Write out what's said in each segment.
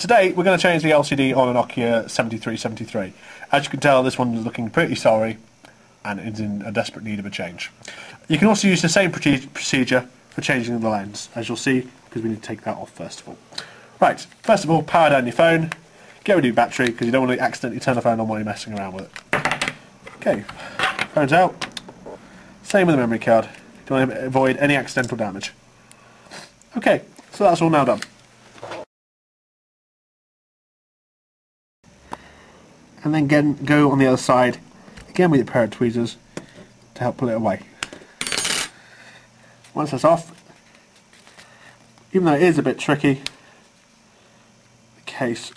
today we're going to change the LCD on a Nokia 7373. As you can tell, this one is looking pretty sorry and is in a desperate need of a change. You can also use the same procedure for changing the lens, as you'll see, because we need to take that off first of all. Right, first of all, power down your phone, get rid of your battery because you don't want to accidentally turn the phone on while you're messing around with it. Okay, phone's out. Same with the memory card. You want to avoid any accidental damage. Okay, so that's all now done. And then again, go on the other side, again with your pair of tweezers to help pull it away. Once that's off, even though it is a bit tricky, the case,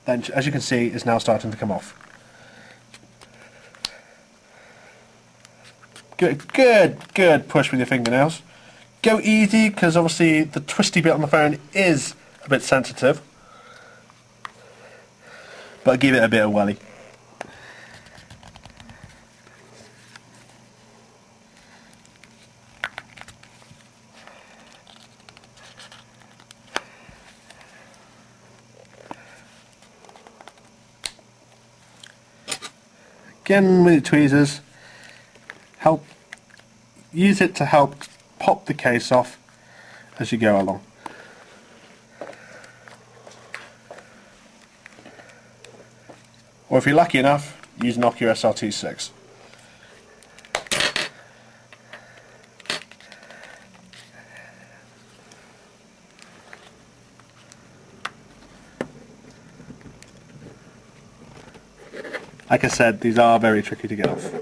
then as you can see, is now starting to come off. Good push with your fingernails. Go easy, because obviously the twisty bit on the phone is a bit sensitive. But give it a bit of welly. Again with your tweezers, use it to help pop the case off as you go along. Or if you're lucky enough, use Nokia SRT6. Like I said, these are very tricky to get off.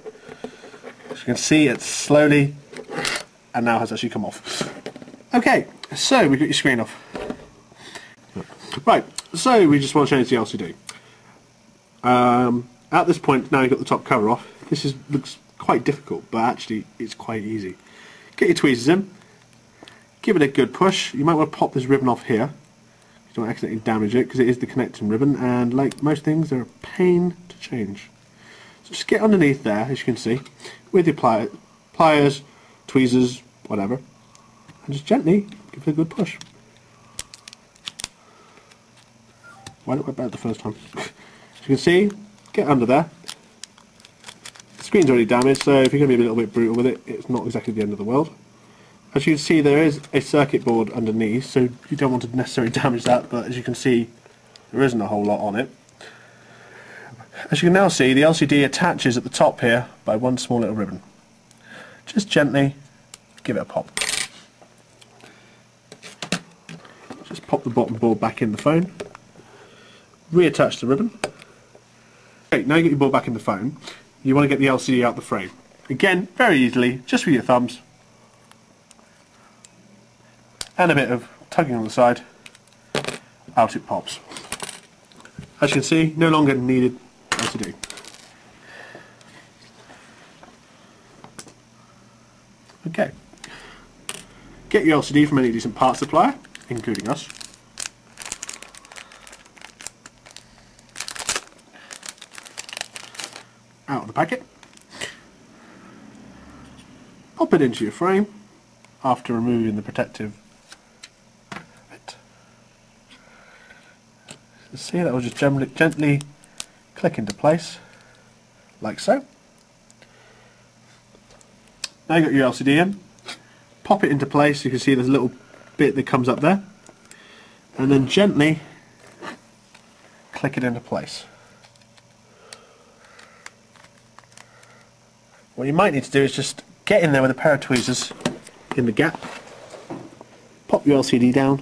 As you can see, it's slowly and now has actually come off. Okay, so we've got your screen off. Right, so we just want to change the LCD. At this point, now you've got the top cover off, this looks quite difficult, but actually it's quite easy. Get your tweezers in, give it a good push. You might want to pop this ribbon off here. You don't accidentally damage it, because it is the connecting ribbon, and like most things, they're a pain to change. So just get underneath there, as you can see, with your pliers, tweezers, whatever, and just gently give it a good push. Why didn't it work better the first time? As you can see, get under there. The screen's already damaged, so if you're going to be a little bit brutal with it, it's not exactly the end of the world. As you can see, there is a circuit board underneath, so you don't want to necessarily damage that, but as you can see, there isn't a whole lot on it. As you can now see, the LCD attaches at the top here by one small little ribbon. Just gently give it a pop. Just pop the bottom board back in the phone. Reattach the ribbon. Okay, now you get your board back in the phone. You want to get the LCD out the frame. Again, very easily, just with your thumbs. And a bit of tugging on the side. Out it pops. As you can see, no longer needed LCD. Okay. Get your LCD from any decent parts supplier, including us. Out of the packet. Pop it into your frame after removing the protective bit. See, that will just gently click into place, like so. Now you've got your LCD in, pop it into place. You can see there's a little bit that comes up there, and then gently click it into place. What you might need to do is just get in there with a pair of tweezers in the gap, pop your LCD down,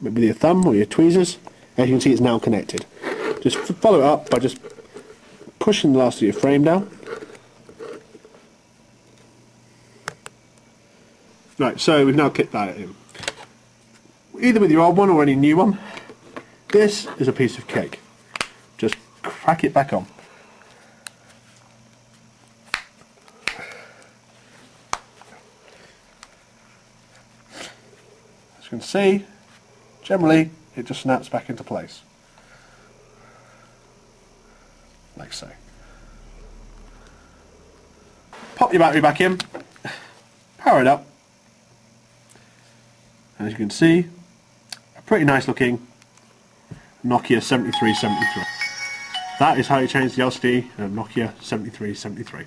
with your thumb or your tweezers. As you can see, it's now connected. Just follow it up by just pushing the last of your frame down. Right, so we've now clipped that in. Either with your old one or any new one, this is a piece of cake. Just crack it back on. As you can see, generally it just snaps back into place. Like so. Pop your battery back in. power it up, and as you can see, a pretty nice looking Nokia 7373. That is how you change the LCD in a Nokia 7373.